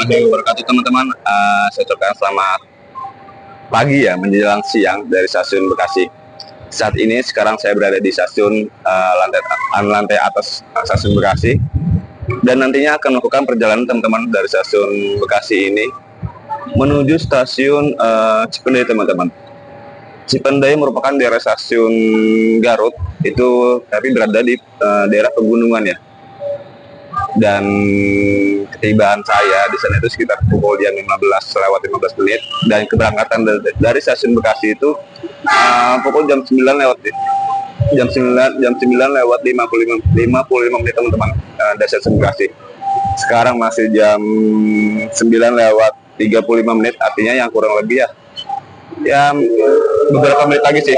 warahmatullahi wabarakatuh teman-teman. Saya ucapkan selamat pagi ya menjelang siang dari stasiun Bekasi. Saat ini sekarang saya berada di stasiun lantai atas stasiun Bekasi dan nantinya akan melakukan perjalanan teman-teman dari stasiun Bekasi ini menuju stasiun Cipendei teman-teman. Cipendei merupakan daerah stasiun Garut itu tapi berada di daerah pegunungan ya. Dan ketibaan saya di sana itu sekitar pukul jam 15 menit dan keberangkatan dari stasiun Bekasi itu pukul jam 9 lewat jam 9 lewat 55 menit teman-teman dari stasiun Bekasi. Sekarang masih jam 9 lewat 35 menit, artinya yang kurang lebih ya beberapa menit lagi sih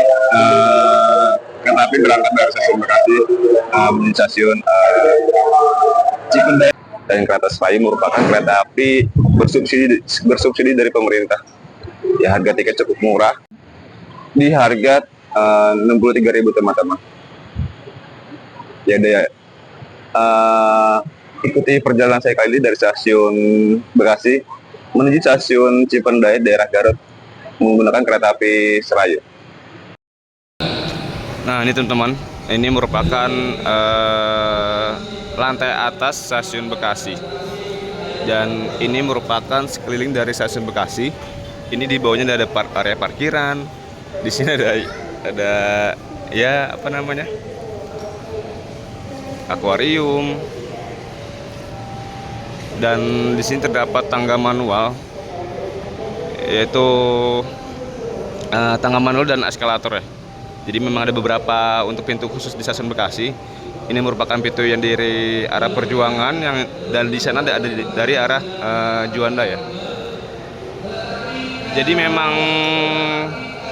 kereta api berangkat dari stasiun Bekasi menuju stasiun Cipendei. Dan kereta Serai merupakan kereta api bersubsidi dari pemerintah. Ya, harga tiket cukup murah, di harga 63.000 teman-teman. Jadi ikuti perjalanan saya kali ini dari stasiun Bekasi menuju stasiun Cipendei daerah Garut menggunakan kereta api Serai. Nah, ini teman-teman, ini merupakan lantai atas stasiun Bekasi, dan ini merupakan sekeliling dari stasiun Bekasi. Ini di bawahnya ada area parkiran, di sini ada ya apa namanya, akuarium, dan di sini terdapat tangga manual, yaitu tangga manual dan eskalator ya. Jadi memang ada beberapa untuk pintu khusus di stasiun Bekasi. Ini merupakan pintu yang dari arah Perjuangan, dan di sana ada dari arah Juanda ya. Jadi memang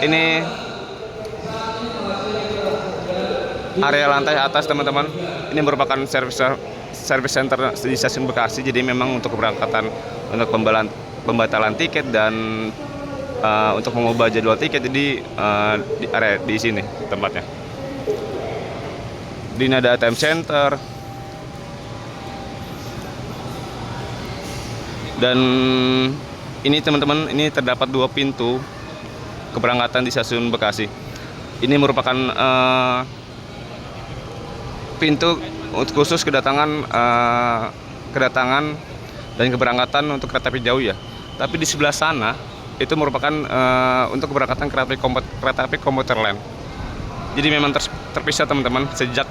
ini area lantai atas teman-teman. Ini merupakan service center di stasiun Bekasi. Jadi memang untuk keberangkatan, untuk pembatalan tiket dan untuk mengubah jadwal tiket, jadi di area di sini tempatnya. Di sini ada ATM center, dan ini teman-teman, ini terdapat 2 pintu keberangkatan di stasiun Bekasi. Ini merupakan pintu khusus kedatangan dan keberangkatan untuk kereta api jauh ya. Tapi di sebelah sana itu merupakan untuk keberangkatan kereta api komuter lain. Jadi memang terpisah teman-teman sejak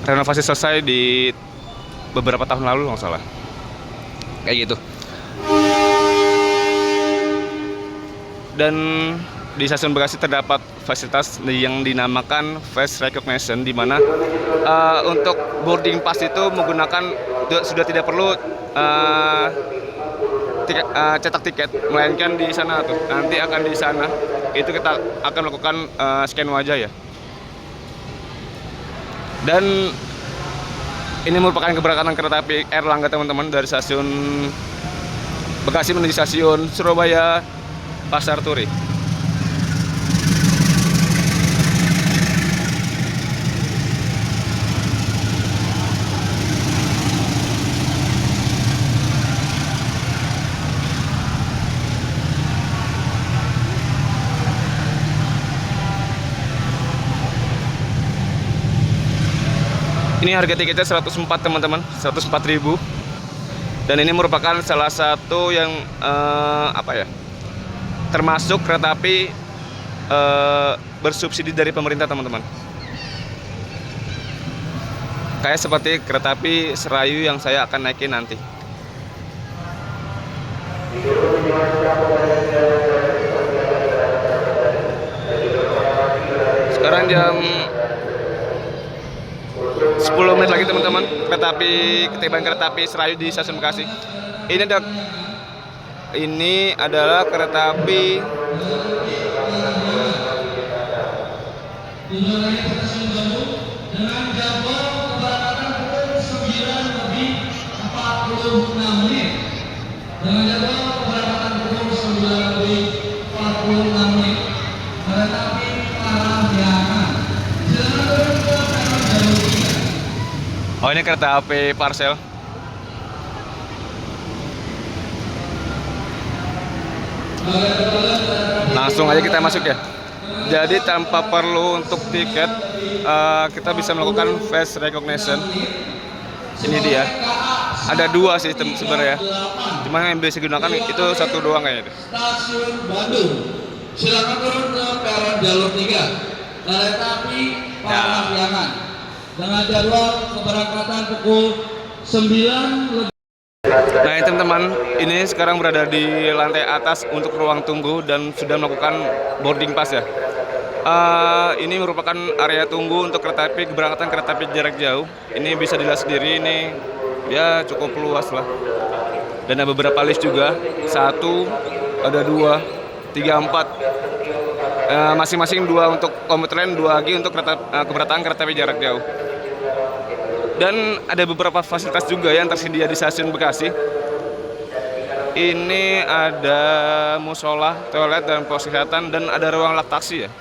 renovasi selesai di beberapa tahun lalu nggak salah, kayak gitu. Dan di stasiun Bekasi terdapat fasilitas yang dinamakan face recognition, di mana untuk boarding pass itu menggunakan sudah tidak perlu cetak tiket, melainkan di sana tuh. Nanti akan di sana itu kita akan melakukan scan wajah ya. Dan ini merupakan keberangkatan kereta api Erlangga teman-teman dari stasiun Bekasi menuju stasiun Surabaya Pasar Turi. Ini harga tiketnya 104 teman-teman, 104.000. Dan ini merupakan salah satu yang termasuk kereta api bersubsidi dari pemerintah teman-teman. Kayak seperti kereta api Serayu yang saya akan naikin nanti. Sekarang jam 10 menit lagi teman-teman, ketibaan kereta api Serayu di stasiun Bekasi. Ini adalah kereta api Oh, ini kereta api parcel. Langsung aja kita masuk ya. Jadi tanpa perlu untuk tiket, kita bisa melakukan face recognition. Ini dia. Ada dua sistem sebenarnya. Cuma yang bisa digunakan itu satu doang kayaknya. Stasiun Bandung. Silakan turun ke peron jalur 3. Kereta api Parahyangan dengan jadwal keberangkatan pukul 9 lebih. Nah ini teman-teman, ini sekarang berada di lantai atas untuk ruang tunggu dan sudah melakukan boarding pass ya. Ini merupakan area tunggu untuk kereta api keberangkatan kereta api jarak jauh. Ini bisa dilihat sendiri, ini ya cukup luas lah. Dan ada beberapa list juga, 1, ada 2, 3, 4. Masing-masing 2 untuk komuter lain, 2 lagi untuk keberangkatan kereta api jarak jauh. Dan ada beberapa fasilitas juga yang tersedia di stasiun Bekasi. Ini ada musola, toilet, dan pos kesehatan, dan ada ruang laktasi ya.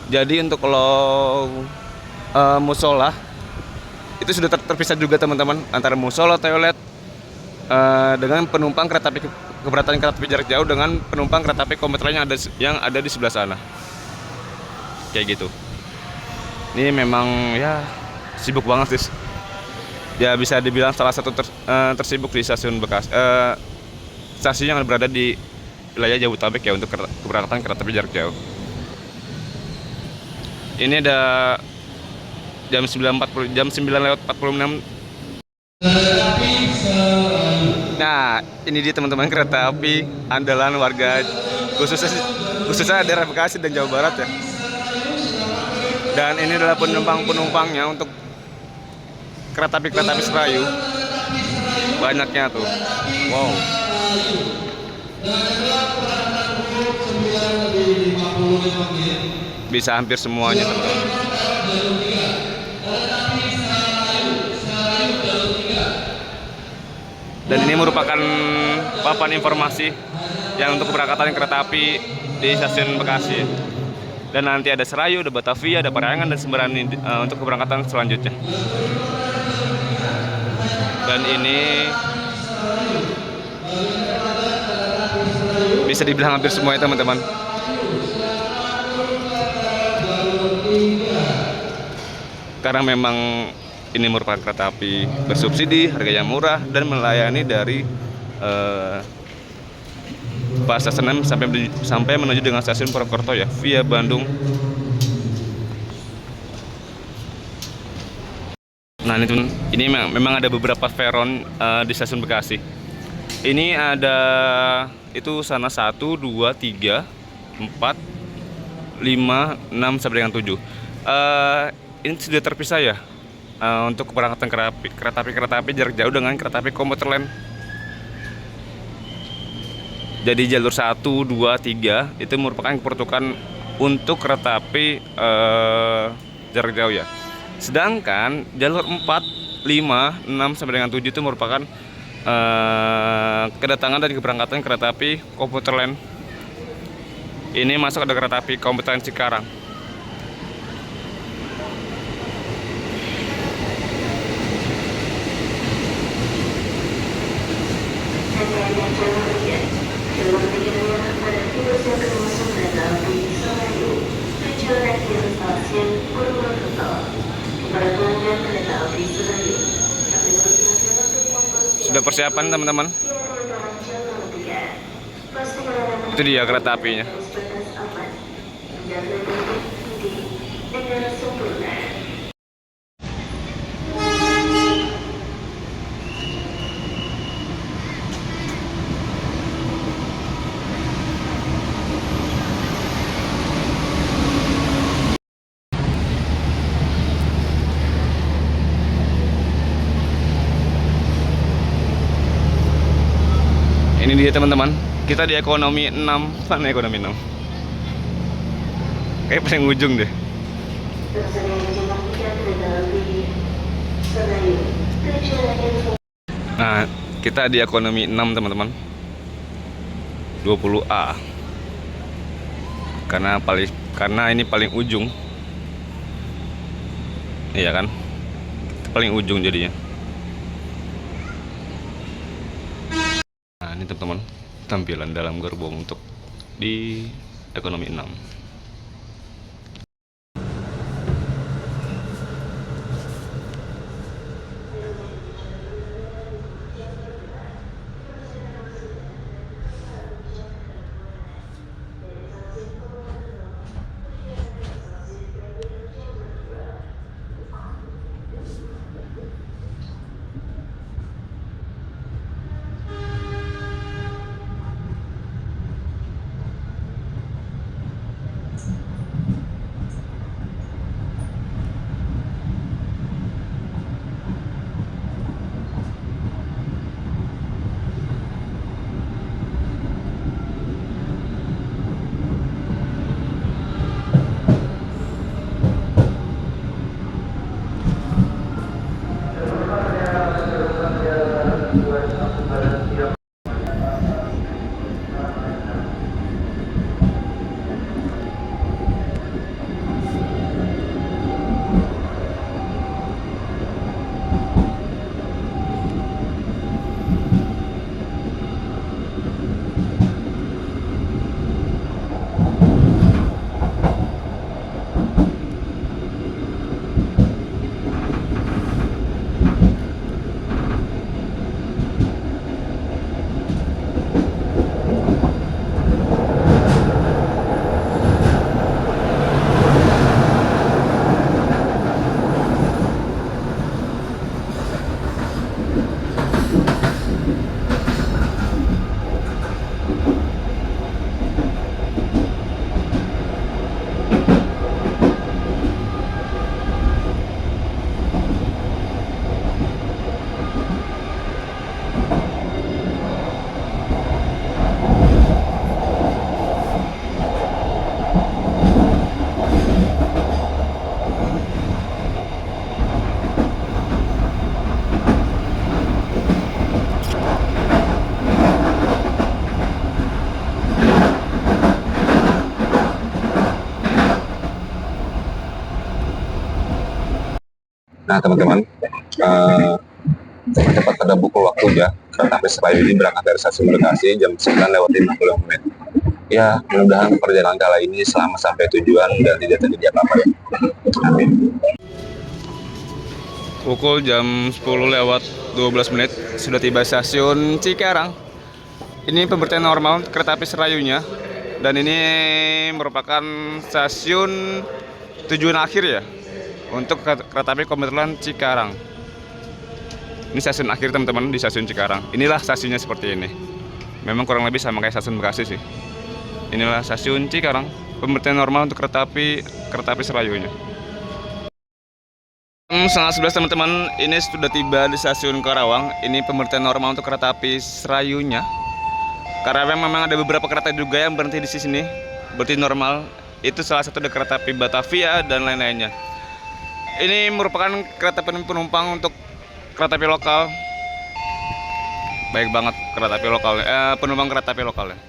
Jadi untuk kalau musola itu sudah terpisah juga teman-teman, antara musola, toilet dengan penumpang kereta api keberangkatan kereta api jarak jauh dengan penumpang kereta api komuter lain yang ada di sebelah sana. Kayak gitu. Ini memang ya sibuk banget sih. Ya bisa dibilang salah satu tersibuk di stasiun Bekasi. Stasiun yang berada di wilayah Jabodetabek ya untuk keberangkatan kereta api jarak jauh. Ini ada jam 9.40, jam 9:46. Nah, ini dia teman-teman kereta api andalan warga khususnya daerah Bekasi dan Jawa Barat ya. Dan ini adalah penumpangnya untuk kereta api Serayu. Banyaknya tuh. Wow. Bisa hampir semuanya teman-teman. Dan ini merupakan papan informasi yang untuk keberangkatan kereta api di stasiun Bekasi. Dan nanti ada Serayu, ada Batavia, ada Parahyangan, dan Sembrani untuk keberangkatan selanjutnya. Dan ini bisa dibilang hampir semua ya teman-teman. Karena memang ini merupakan kereta api bersubsidi, harganya murah, dan melayani dari Pasar Senen sampai menuju dengan stasiun Purwokerto ya, via Bandung. Nah ini memang ada beberapa peron di stasiun Bekasi. Ini ada itu sana 1, 2, 3, 4, 5, 6 sampai dengan 7. Ini sudah terpisah ya untuk keberangkatan kereta api jarak jauh dengan kereta api komuter lain. Jadi jalur 1, 2, 3 itu merupakan peruntukan untuk kereta api jarak jauh ya. Sedangkan jalur 4, 5, 6 sampai dengan 7 itu merupakan kedatangan dan keberangkatan kereta api komuter lain. Ini masuk ada kereta api komuter lain Cikarang. Sudah persiapan teman-teman. Itu dia kereta apinya. Ini dia teman-teman, kita di ekonomi 6. Mana ekonomi 6? Kayak paling ujung deh. Nah, kita di ekonomi 6 teman-teman, 20A. Karena ini paling ujung. Iya kan? Paling ujung jadinya. Nah ini teman-teman, tampilan dalam gerbong untuk di ekonomi 6. Nah teman-teman, tepat pada pukul waktu ya, kereta api Serayu ini berangkat dari stasiun Bekasi jam 9:50. Ya, mudah-mudahan perjalanan kali ini selamat sampai tujuan dan tidak terjadi apa-apa ya. Amin. Pukul jam 10:12 sudah tiba stasiun Cikarang. Ini pemberhentian normal kereta api Serayunya, dan ini merupakan stasiun tujuan akhir ya untuk kereta api komuter lain Cikarang. Ini stasiun akhir teman-teman di stasiun Cikarang. Inilah stasiunnya seperti ini. Memang kurang lebih sama kayak stasiun Bekasi sih. Inilah stasiun Cikarang, pemberhentian normal untuk kereta api Serayunya. 11:30 teman-teman, ini sudah tiba di stasiun Karawang. Ini pemberhentian normal untuk kereta api Serayunya. Karena memang ada beberapa kereta juga yang berhenti di sini, berhenti normal. Itu salah satu dari kereta api Batavia dan lain-lainnya. Ini merupakan kereta penumpang untuk kereta api lokal. Baik banget kereta api lokal, penumpang kereta api lokal ya.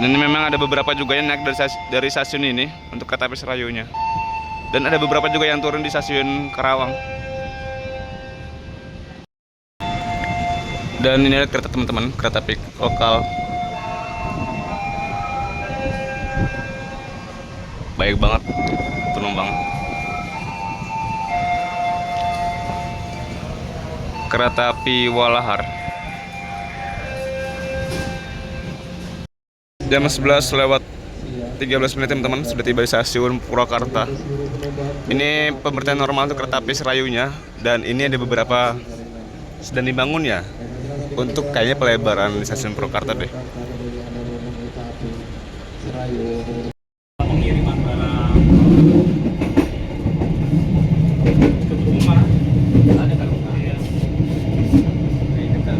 Dan ini memang ada beberapa juga yang naik dari stasiun ini untuk kereta api Serayunya. Dan ada beberapa juga yang turun di stasiun Karawang. Dan ini adalah kereta teman-teman, kereta api lokal. Baik banget penumpang. Kereta api Walahar. Jam 11:13 teman-teman, sudah tiba di stasiun Purwakarta. Ini pemberhentian normal untuk kereta api Serayunya, dan ini ada beberapa sedang dibangun ya untuk kayaknya pelebaran di stasiun Purwakarta deh. Pengiriman barang ke rumah ada kan ya. Ini kan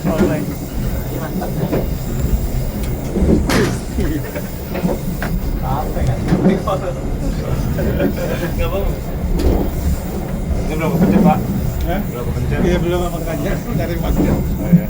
Oleng. Apa ya? Nggak mau. Ini berapa pencet, Pak? Berapa pencet? Iya, belum makanya dari masker. Oh, iya.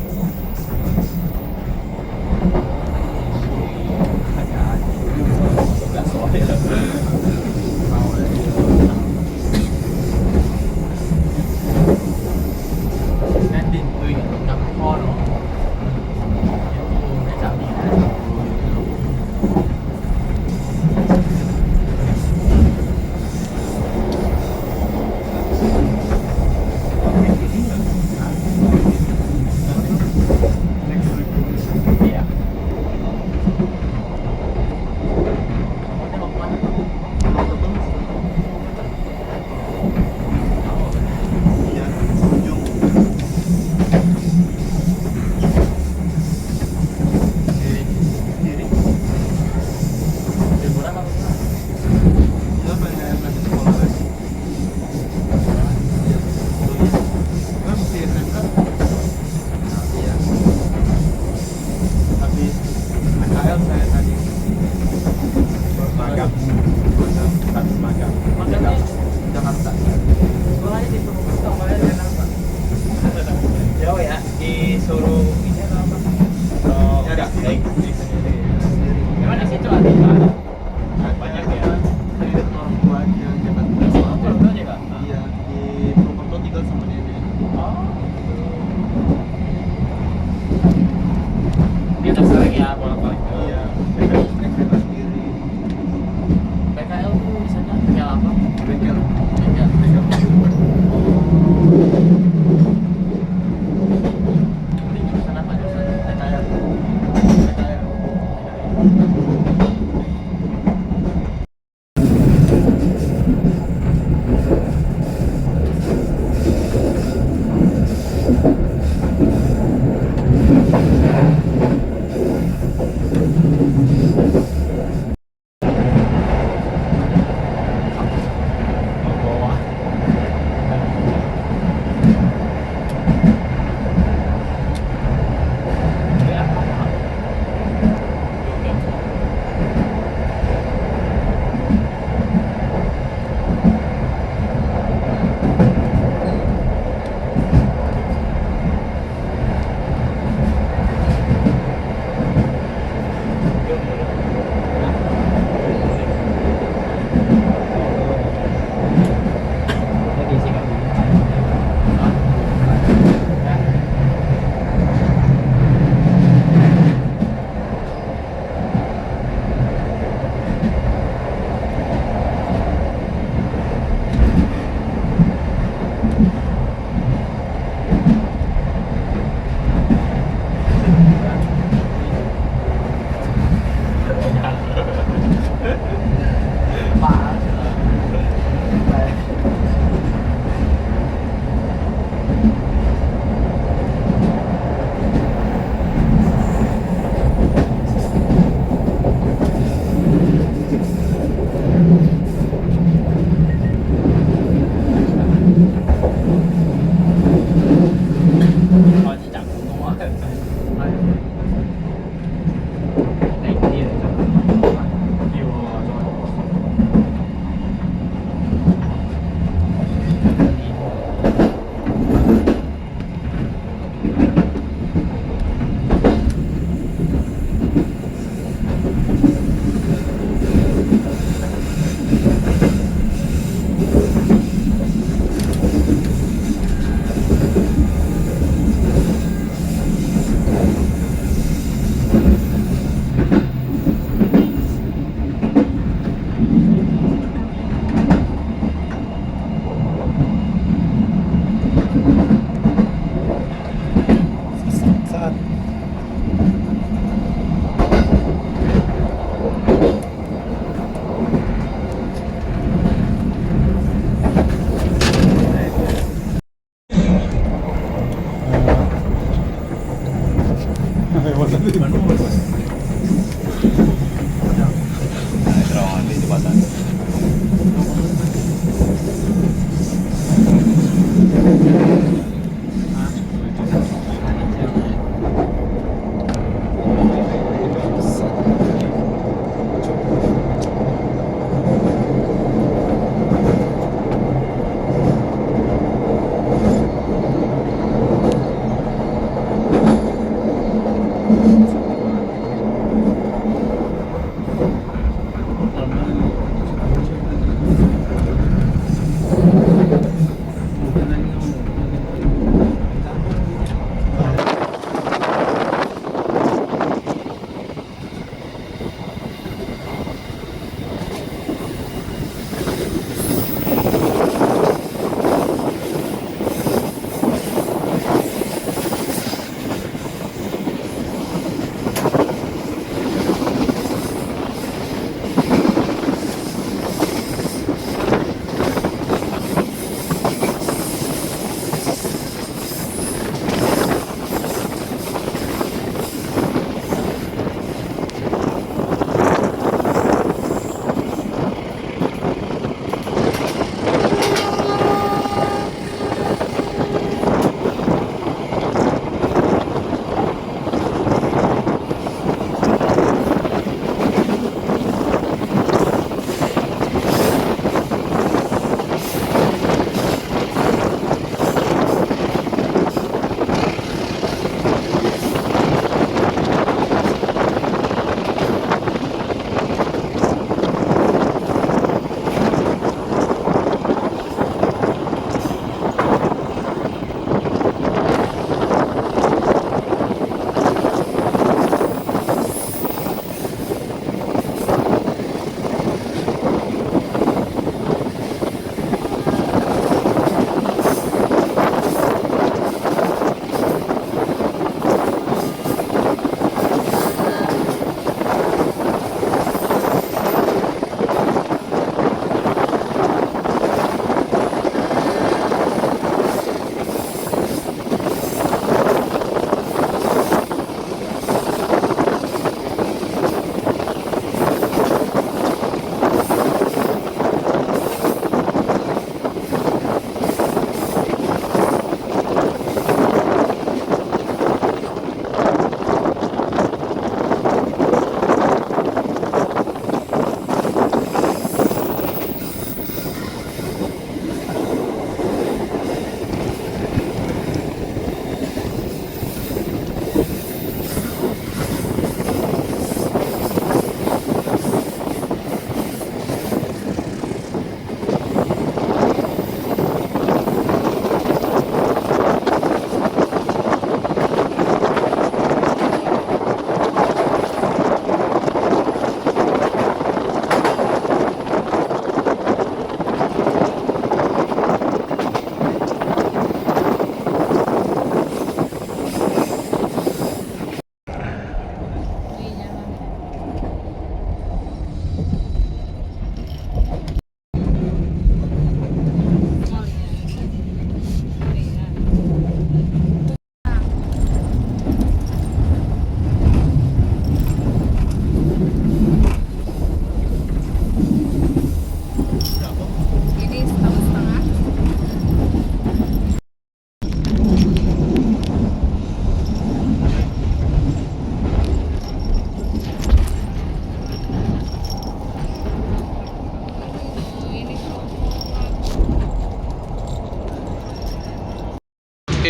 Jauh ya, disuruh ini atau apa? Nyari sendiri. Memang di situ ada banyak ya. Ada orang tuanya Jakarta. Orang tua juga? Iya, di Purwokerto tinggal sama nenek. Oh. Dia udah sering ya bolak-balik. Iya, mereka naik kereta sendiri. PKL tuh di sana PKL apa? Bengkel, Bengkel. bengkel mobil. Di jurusan apa jurusan? PKL. PKL.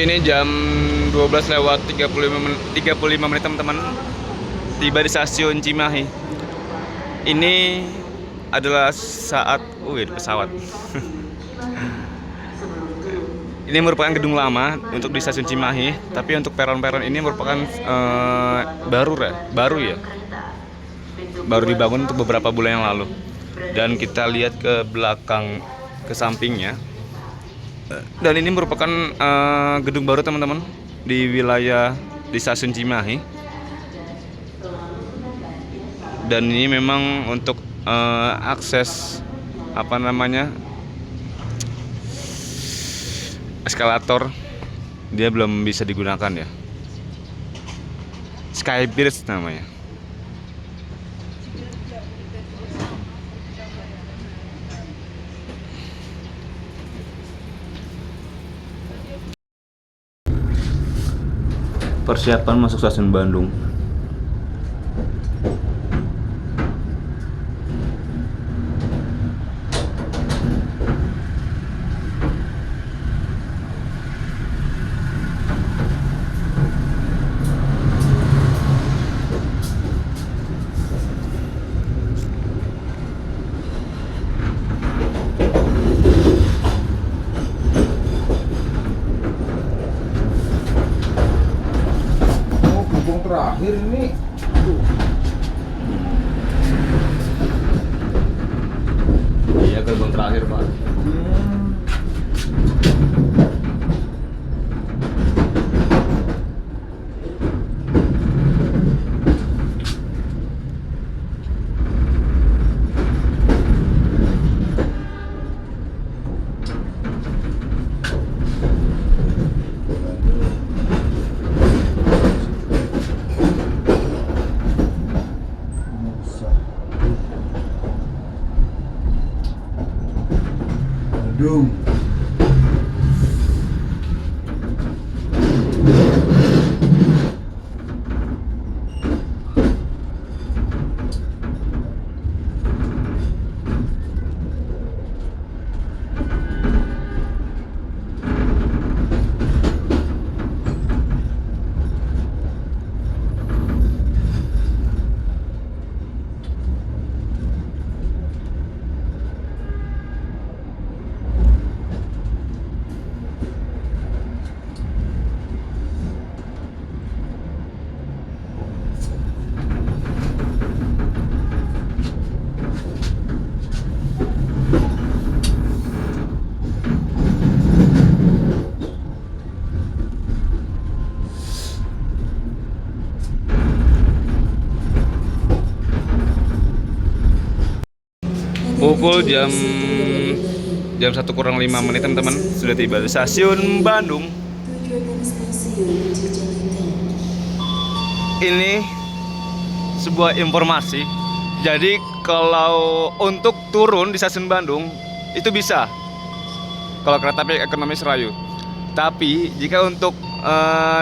Ini jam 12 lewat 35 menit teman-teman. Tiba di stasiun Cimahi. Ini adalah saat pesawat. Ini merupakan gedung lama untuk di stasiun Cimahi, tapi untuk peron-peron ini merupakan baru ya. Baru dibangun untuk beberapa bulan yang lalu. Dan kita lihat ke belakang, ke sampingnya. Dan ini merupakan gedung baru teman-teman di wilayah di stasiun Cimahi. Dan ini memang untuk akses eskalator dia belum bisa digunakan ya. Skybridge namanya. Persiapan masuk stasiun Bandung. terakhir ini. Aduh. Iya, gerbang terakhir Pak. Aduh. Pukul jam 1 kurang 5 menit teman-teman, sudah tiba di stasiun Bandung. Ini sebuah informasi. Jadi kalau untuk turun di stasiun Bandung itu bisa kalau kereta api ekonomi Serayu. Tapi jika untuk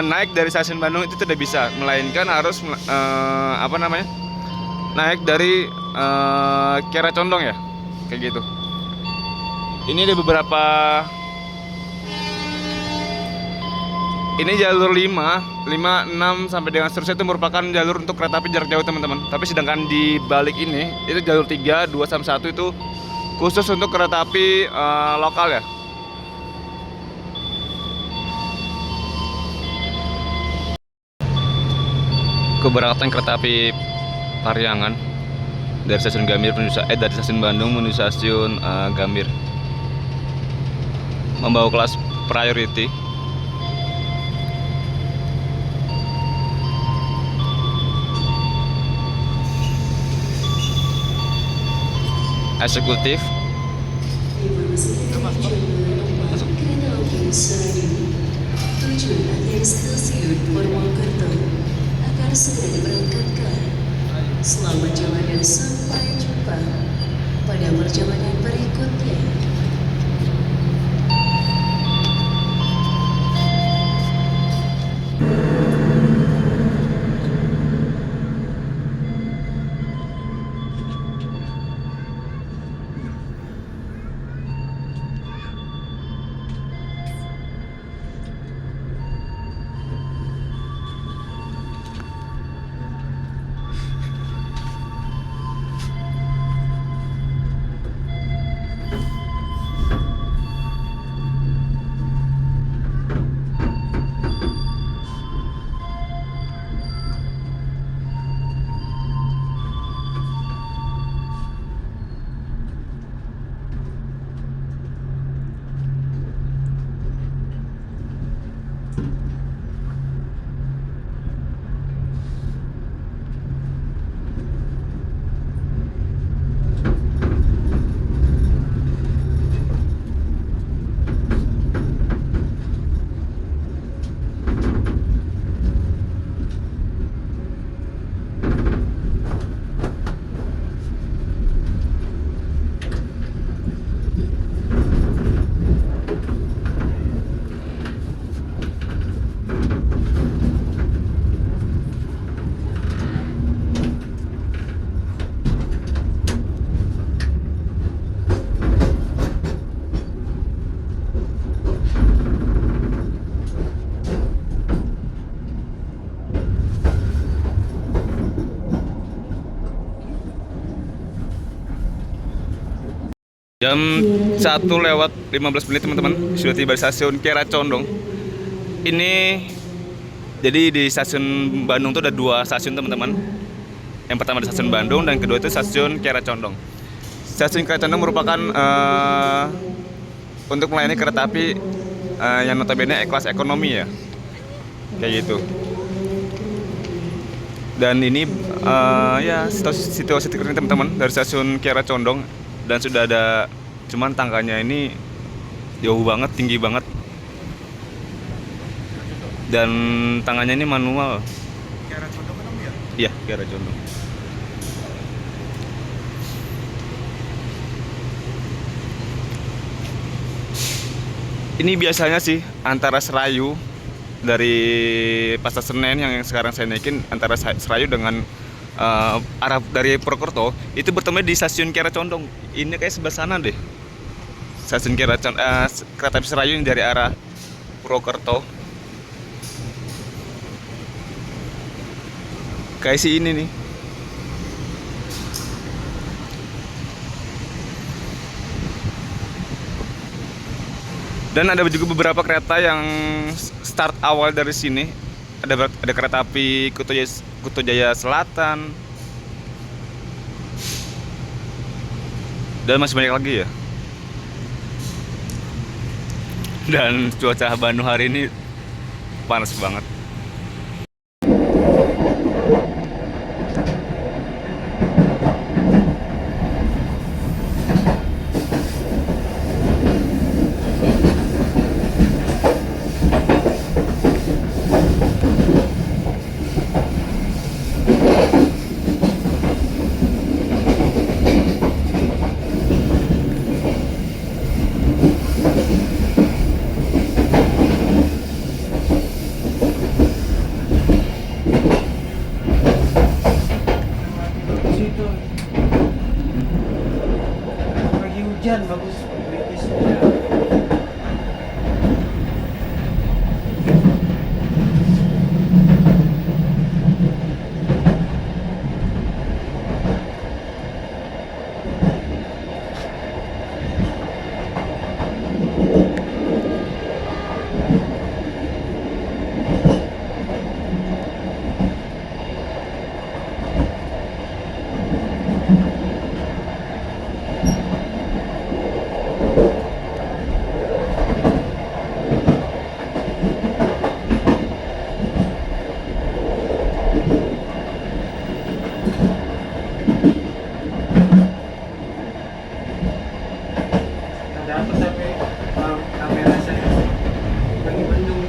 naik dari stasiun Bandung itu tidak bisa, melainkan harus naik dari Kiara Condong ya, kayak gitu. Ini ada beberapa. Ini jalur 5, 6 sampai dengan seterusnya itu merupakan jalur untuk kereta api jarak jauh teman-teman. Tapi sedangkan di balik ini itu jalur 3, 2 sampai 1 itu khusus untuk kereta api lokal ya. Keberangkatan kereta api Pariangan dari stasiun Gambir dari stasiun Bandung menuju stasiun Gambir, membawa kelas priority. Eksekutif. Tujuan akhir stasiun Purwokerto akan segera diberangkatkan. Selamat jalan dan sampai jumpa pada perjalanan berikutnya. Jam 1:15 teman-teman, sudah tiba di stasiun Kiara Condong. Ini Jadi di stasiun Bandung tuh ada 2 stasiun teman-teman. Yang pertama di stasiun Bandung dan kedua itu stasiun Kiara Condong. Stasiun Kiara Condong merupakan untuk melayani kereta api yang notabene kelas ekonomi ya, kayak gitu. Dan ini ya situasi terkini teman-teman dari stasiun Kiara Condong, dan sudah ada, cuman tangkanya ini jauh banget, tinggi banget, dan tangannya ini manual. Kiara Condong kan ya? Iya, Kiara Condong. Ini biasanya sih antara Serayu dari Pasar Senen yang sekarang saya naikin, antara Serayu dengan arah dari Purwokerto itu bertemu di stasiun Kiara Condong. Ini kayak sebelah sana deh. Stasiun Kiara Condong, kereta api Serayu yang dari arah Purwokerto. Kayak si ini nih. Dan ada juga beberapa kereta yang start awal dari sini. Ada kereta api Kuto Jaya Selatan. Dan masih banyak lagi ya. Dan cuaca Bandung hari ini panas banget. Situ pagi hujan bagus kritisnya. Ada apa tapi kamera saya bagi Bandung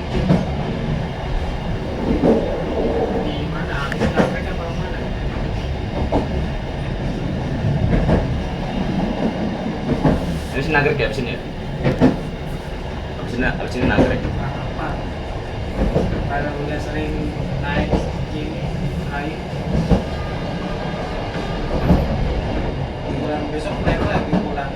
di mana? Habis Nagrek apa mana? Ini sih Nagrek ya, abis ini ya? Abis ini Nagrek. Apa? Kalau udah sering naik gini air bulan besok naik lagi pulang.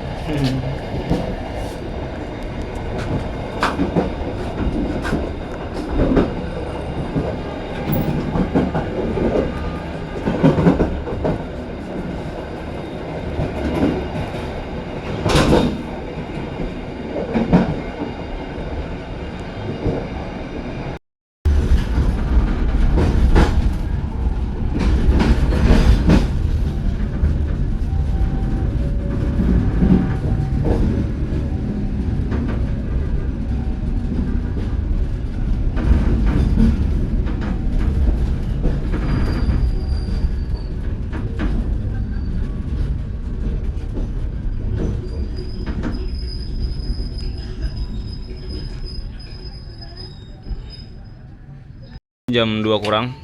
Jam 2 kurang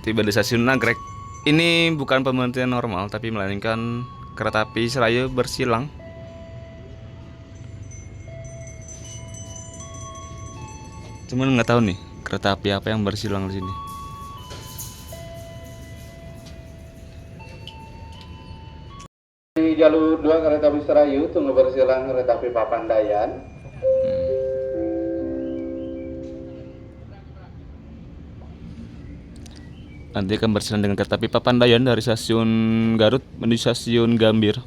tiba di stasiun Nagrek. Ini bukan pemberhentian normal tapi melainkan kereta api Serayu bersilang. Cuman nggak tahu nih kereta api apa yang bersilang di sini. Di jalur 2 kereta api Serayu tunggu bersilang kereta api Papandayan. Nanti akan bersilang dengan kereta api Papandayan dari stasiun Garut menuju stasiun Gambir.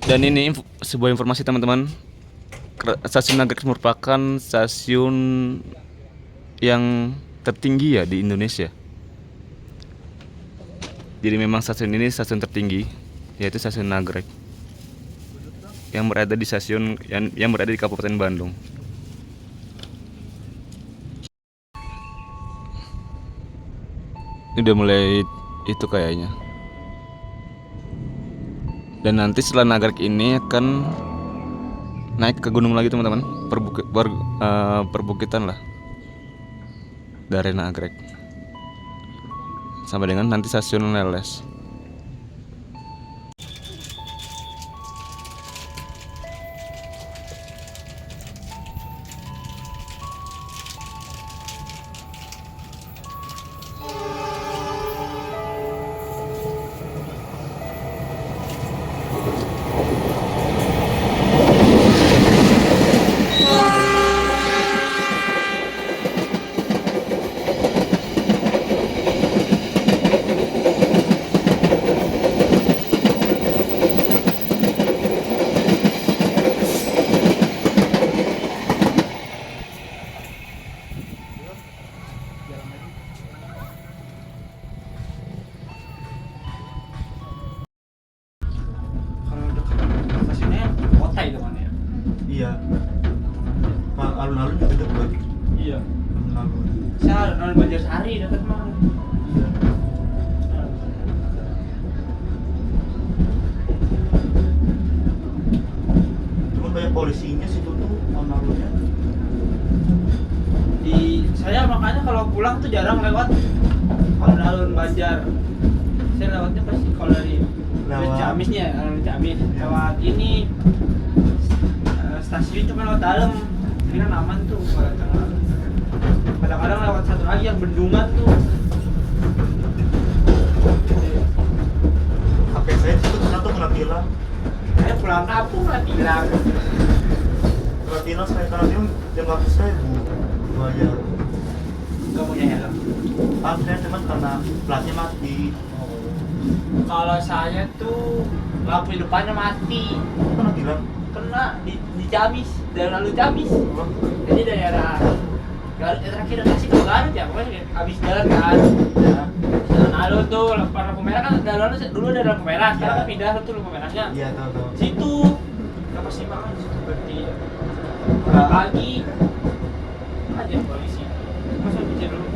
Dan ini sebuah informasi teman-teman. Stasiun Nagrek merupakan stasiun yang tertinggi ya di Indonesia. Jadi memang stasiun ini stasiun tertinggi, yaitu stasiun Nagrek yang berada di yang berada di Kabupaten Bandung. Ini udah mulai itu kayaknya. Dan nanti setelah Nagrek ini akan naik ke gunung lagi teman-teman, perbukitan lah dari Nagrek sampai dengan nanti stasiun Leles. Kalau dekat stasiunnya kota itu kan ya. Iya. Pak alun-alun juga dekat. Iya. Alun-alun. Saya alun Banjarsari dekat mah. Iya. Cuma banyak polisinya situ tuh alun-alunnya. Saya makanya kalau pulang tuh jarang lewat alun-alun Banjar. Saya lewatnya pasti kalau dari Ciamisnya, alun Ciamis. Lewat ini stasiun cuma lewat dalam. Jadi kan aman tuh kalau tengah. Kadang-kadang lewat satu lagi yang bendungan tuh. HP saya situ pernah tuh kena tilang. Saya pulang kampung lah tilang. Kena tilang saya kena tilang 500.000 bayar. Gak punya helm. Saya cuma karena platnya mati. Kalau saya tuh lampu depannya mati. Kena tilang. Kena di Ciamis, daerah lalu Ciamis. Jadi daerah Garut ya terakhir kasih ke Garut ya, pokoknya habis jalan kan. Ya. Jalan alun tuh, lampu merah kan dulu ada lampu merah, sekarang kan pindah tuh lampu merahnya. Iya tahu. Situ nggak pasti banget situ berarti pagi aja polisi. Masa bicara dulu.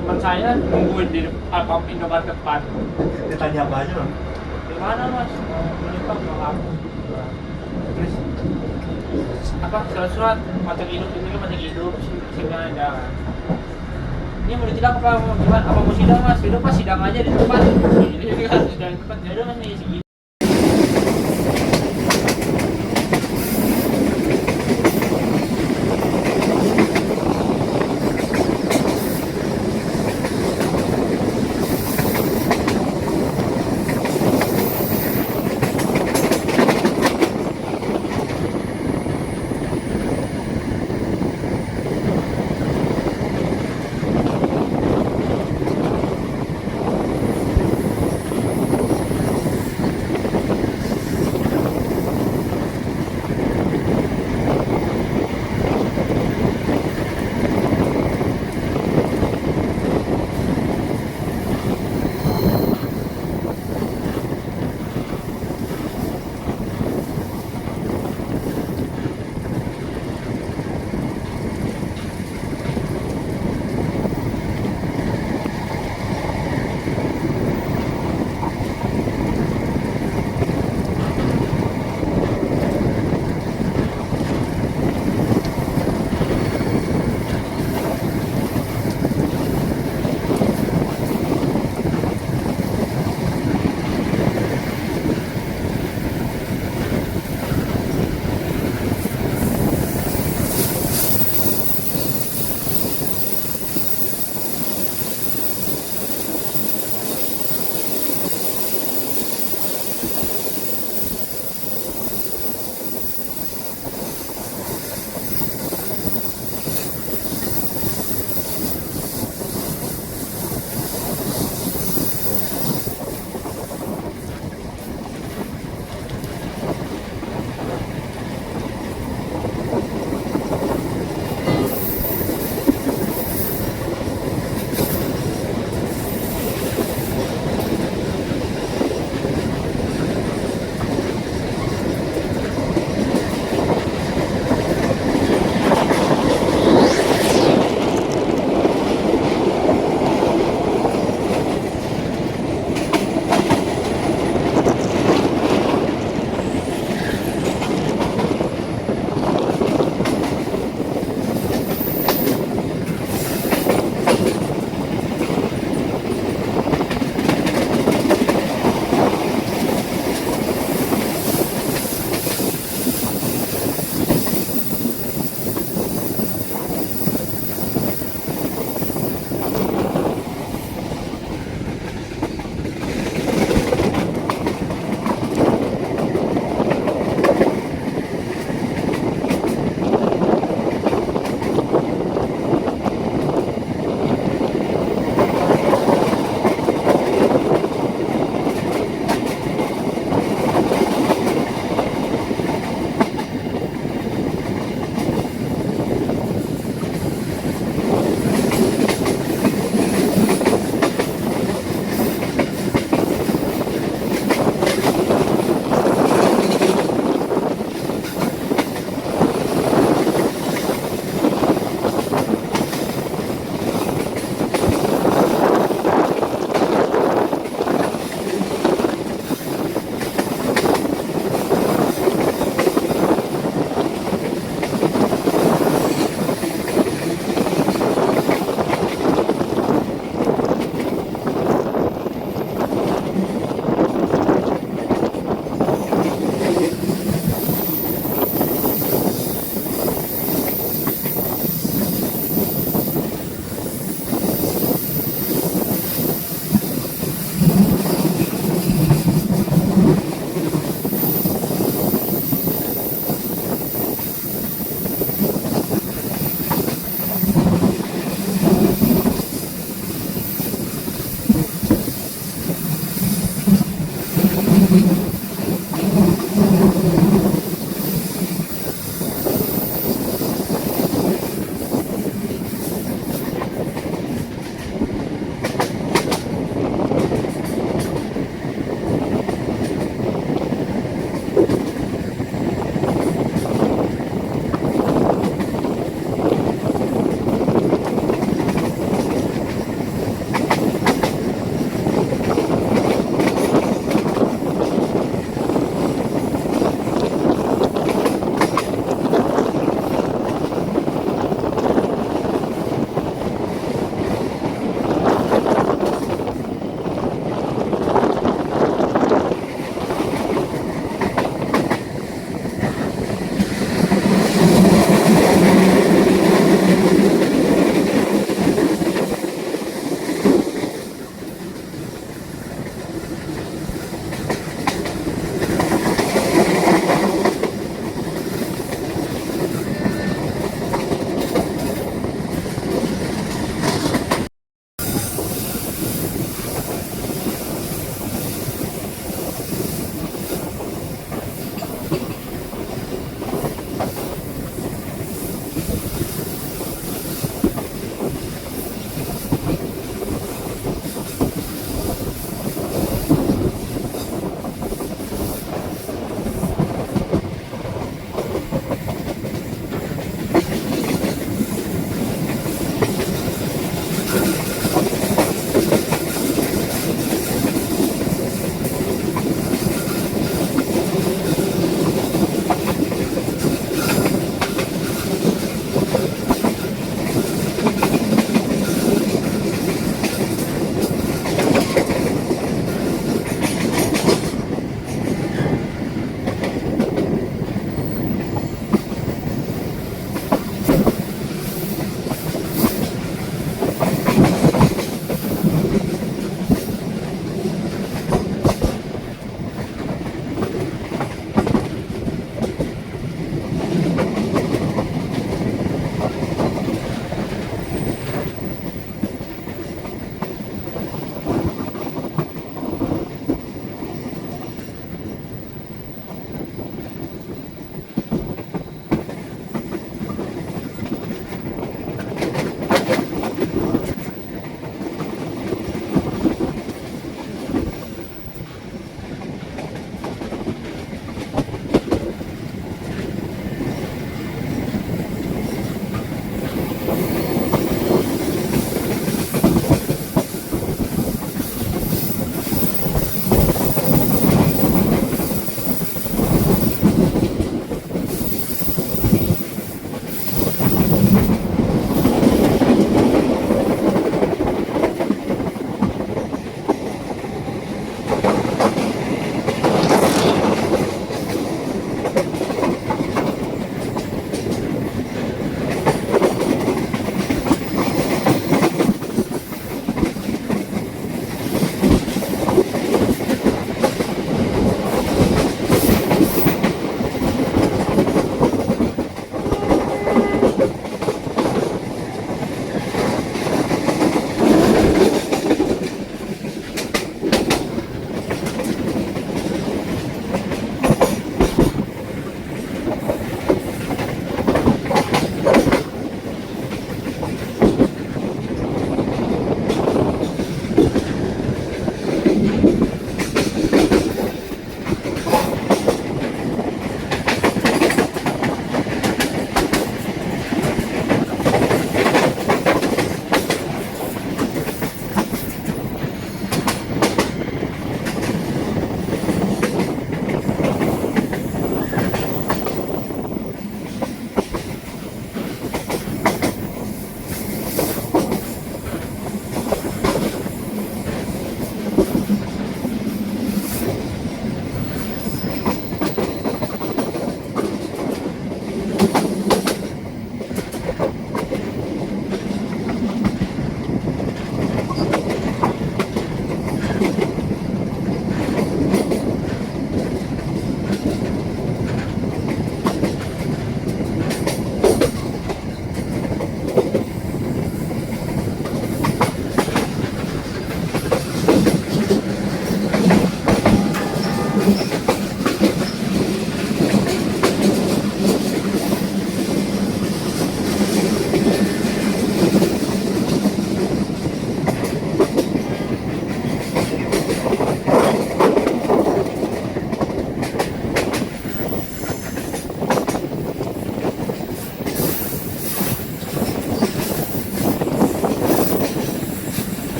Teman saya nungguin di Alpam Indomaret depan. Ditanya apa aja bang? Di mana mas? Mau menumpang mau apa? Terus apa surat mata hidup ini kan mata hidup sehingga ada ini mau ditilang apa mau gimana apa mau sidang mas udah pas sidang aja di tempat ini kan sidang di tempat ya udah mas nih segini.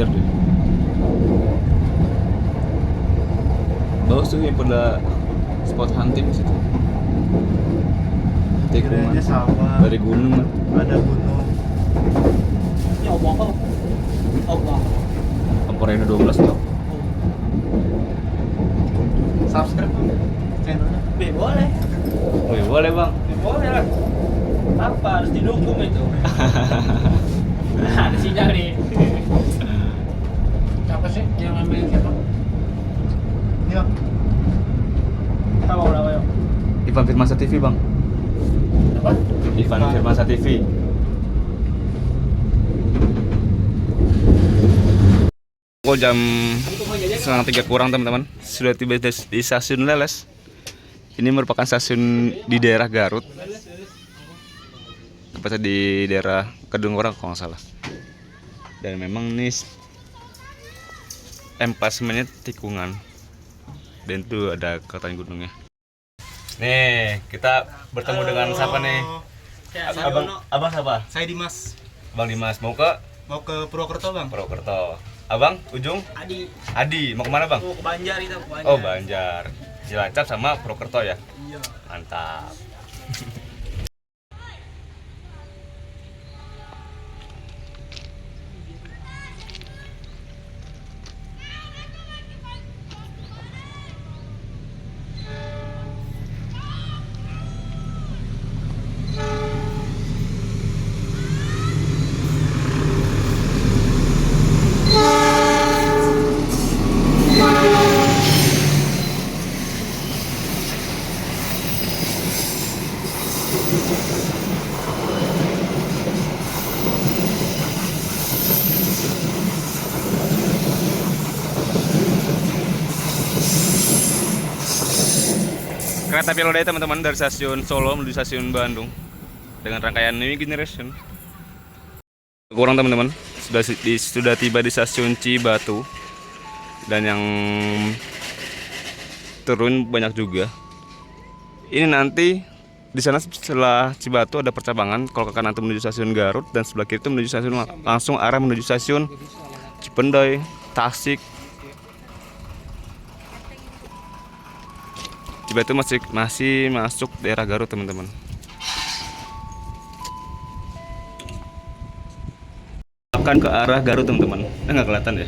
ngejar deh. Bagus tuh yang pada spot hunting di situ. Tikungan Kirainnya sawah. dari gunung. Ada gunung. Ya Allah kok. Allah. Kamporena 12 tuh. Subscribe channelnya. Boleh. Oh iya, boleh bang. Boleh lah. Apa harus didukung itu? Ada sinyal nih. Siapa sih yang ambil siapa? Iya. Tahu berapa ya? Ivan Firmansyah TV bang. Apa? Ivan Firmansyah TV. Pukul jam 2:30 kurang teman-teman, sudah tiba di stasiun Leles. Ini merupakan stasiun di daerah Garut, tepatnya di daerah Kedung Orang kalau nggak salah. Dan memang ini emplasmennya tikungan, dan itu ada kelihatan gunungnya. Nih kita bertemu dengan siapa nih? Abang siapa? Saya Dimas. Bang Dimas mau ke Purwokerto, Bang. Purwokerto. Abang Ujung? Adi mau kemana bang? Mau ke Banjar itu, Oh Banjar, Cilacap sama Purwokerto ya? Iya. Mantap. Kereta api Lodaya teman-teman dari stasiun Solo menuju stasiun Bandung dengan rangkaian New Generation. Kurang teman-teman, sudah tiba di stasiun Cibatu dan yang turun banyak juga. Ini nanti di sana setelah Cibatu ada percabangan, kalau ke kanan itu menuju stasiun Garut dan sebelah kiri itu menuju stasiun langsung arah menuju stasiun Cipendoy, Tasik. Cibatu masih masuk daerah Garut teman-teman. Akan ke arah Garut teman-teman. Nggak kelihatan ya.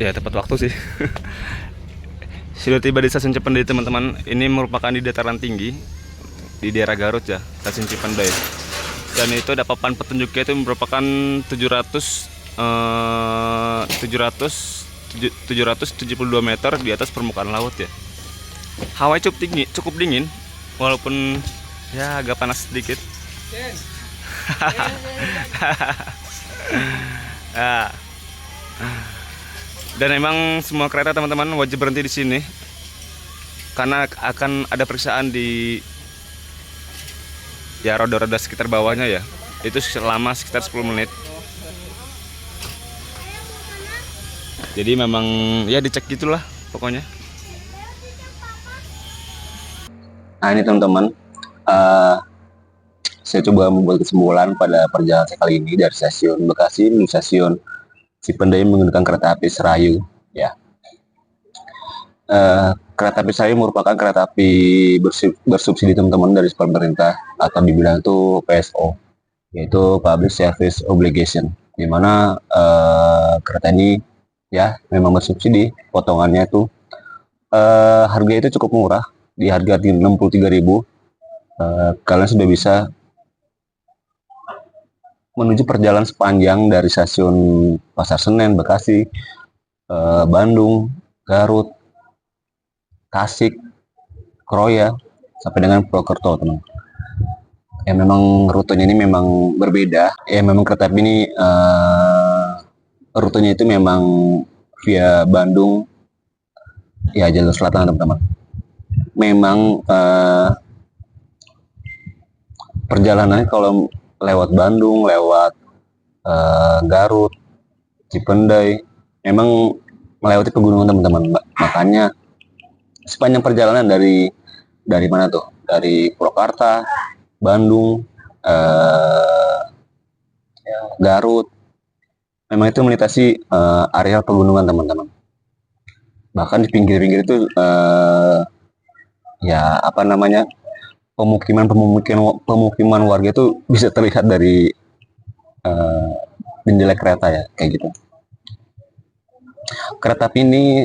Ya tepat waktu sih. Sudah tiba di stasiun Cipendei teman-teman. Ini merupakan di dataran tinggi di daerah Garut ya, stasiun Cipendei. Dan itu ada papan petunjuknya itu merupakan 772 meter di atas permukaan laut ya. Hawanya cukup dingin, walaupun ya agak panas sedikit. Nah, dan emang semua kereta teman-teman wajib berhenti di sini karena akan ada periksaan di ya roda-roda sekitar bawahnya ya. Itu selama sekitar 10 menit. Jadi memang ya dicek gitulah pokoknya. Nah ini teman-teman, saya coba membuat kesimpulan pada perjalanan saya kali ini dari stasiun Bekasi menuju stasiun Cipendei menggunakan kereta api Serayu. Ya, kereta api Serayu merupakan kereta api bersubsidi teman-teman dari pemerintah atau dibilang itu PSO, yaitu Public Service Obligation, di mana kereta ini ya memang bersubsidi. Potongannya itu harga itu cukup murah, di harga 63.000 kalian sudah bisa menuju perjalanan sepanjang dari stasiun Pasar Senen, Bekasi, Bandung, Garut, Tasik, Kroya, sampai dengan Purwokerto teman. Ya memang rutenya ini memang berbeda. Ya memang kereta api ini rutenya itu memang via Bandung, ya jalur selatan teman-teman. Memang perjalanannya kalau lewat Bandung, lewat Garut, Cipendei, memang melewati pegunungan teman-teman. Makanya sepanjang perjalanan dari mana tuh? Dari Purwakarta, Bandung, Garut, memang itu melintasi area pegunungan teman-teman. Bahkan di pinggir-pinggir itu ya apa namanya, pemukiman warga itu bisa terlihat dari jendela kereta ya, kayak gitu. Kereta api ini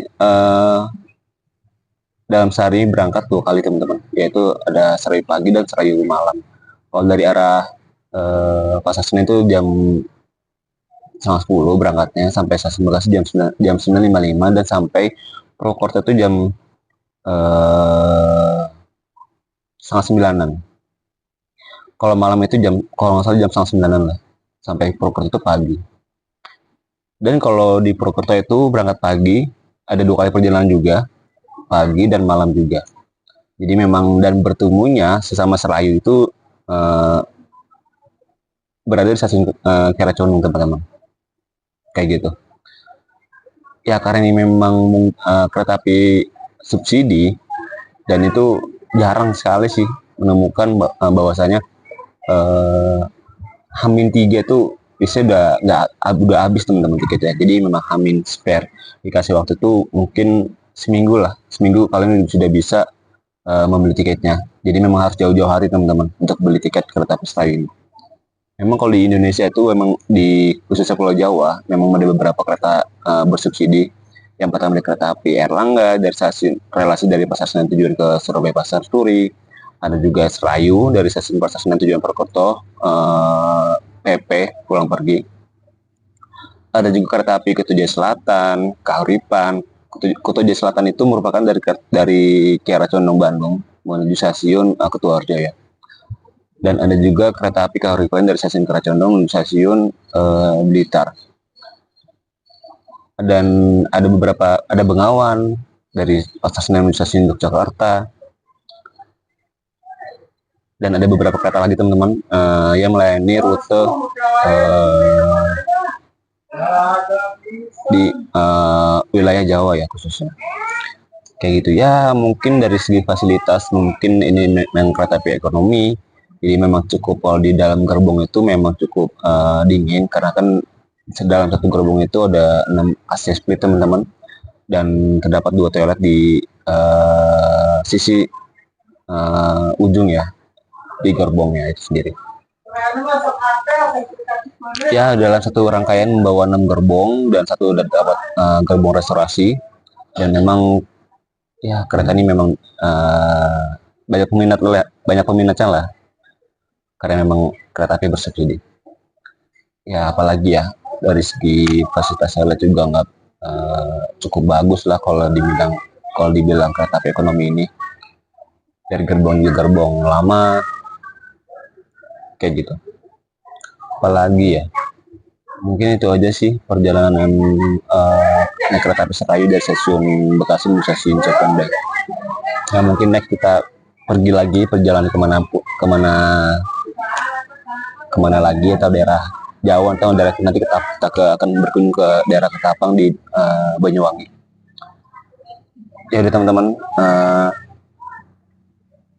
dalam sehari berangkat 2 kali teman-teman, yaitu ada Serayu pagi dan Serayu malam. Kalau dari arah Pasar Senen itu jam 9:30 berangkatnya sampai stasiun Bekasi jam 9.55, dan sampai Purwokerto itu jam 8:30. Kalau malam itu kalau nggak salah jam 8:30 lah, sampai Purwokerto itu pagi. Dan kalau di Purwokerto itu berangkat pagi, ada 2 kali perjalanan juga, pagi dan malam juga. Jadi memang, dan bertemunya sesama Serayu itu berada di stasiun Kiara Condong teman-teman, kayak gitu. Ya karena ini memang kereta api subsidi, dan itu jarang sekali sih menemukan bahwasanya H-3 itu bisa udah habis teman-teman tiketnya. Jadi memang H- spare, dikasih waktu itu mungkin seminggu kalian sudah bisa membeli tiketnya. Jadi memang harus jauh-jauh hari teman-teman untuk beli tiket kereta api Serayu ini. Memang kalau di Indonesia itu memang di khususnya Pulau Jawa memang ada beberapa kereta bersubsidi. Yang pertama dari kereta api Erlangga dari stasiun relasi dari Pasar Senen tujuan ke Surabaya Pasar Turi. Ada juga Serayu dari stasiun Pasar Senen tujuan Purwokerto, PP pulang pergi. Ada juga kereta api Kuto Jaya Selatan, Kahuripan. Kuto Jaya Selatan itu merupakan dari Kiara Condong Bandung menuju stasiun Ketuarjo ya. Dan ada juga kereta api Kahuripan dari stasiun Kiara Condong menuju stasiun Blitar. Dan ada Bengawan dari Pasar Senen menuju stasiun Yogyakarta. Dan ada beberapa kereta lagi teman-teman yang melayani rute di wilayah Jawa ya khususnya, kayak gitu ya. Mungkin dari segi fasilitas mungkin ini memang kereta api ekonomi, jadi memang cukup. Kalau di dalam gerbong itu memang cukup dingin, karena kan dalam satu gerbong itu ada 6 AC split teman-teman, dan terdapat 2 toilet di sisi ujung ya di gerbongnya itu sendiri. ya dalam satu rangkaian membawa 6 gerbong dan satu dapat gerbong restorasi. Dan memang ya kereta ini memang banyak peminatnya lah, karena memang kereta api bersubsidi. Ya apalagi ya dari segi fasilitas saya lihat juga nggak cukup bagus lah kalau dibilang kereta api ekonomi ini. Dari gerbong juga gerbong lama kayak gitu. Apalagi ya, mungkin itu aja sih perjalanan naik kereta api Serayu dari stasiun Bekasi menuju stasiun Cipendei. Ya mungkin next kita pergi lagi perjalanan kemana lagi, atau daerah jauh, atau daerah nanti kita akan berkunjung ke daerah Ketapang di Banyuwangi. Ya udah teman-teman,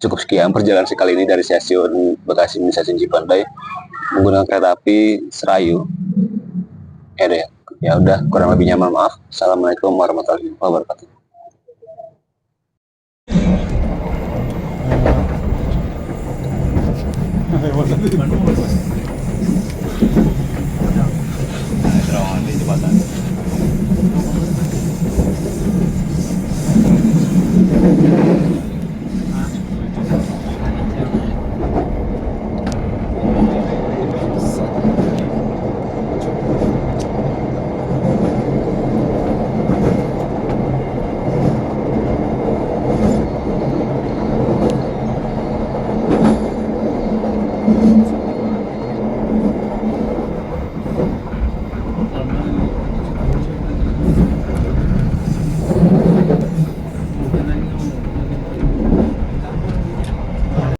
cukup sekian perjalanan sekali ini dari stasiun Bekasi menuju stasiun Cipendei menggunakan kereta api Serayu. Ya udah, kurang lebihnya mohon maaf. Assalamualaikum warahmatullahi wabarakatuh.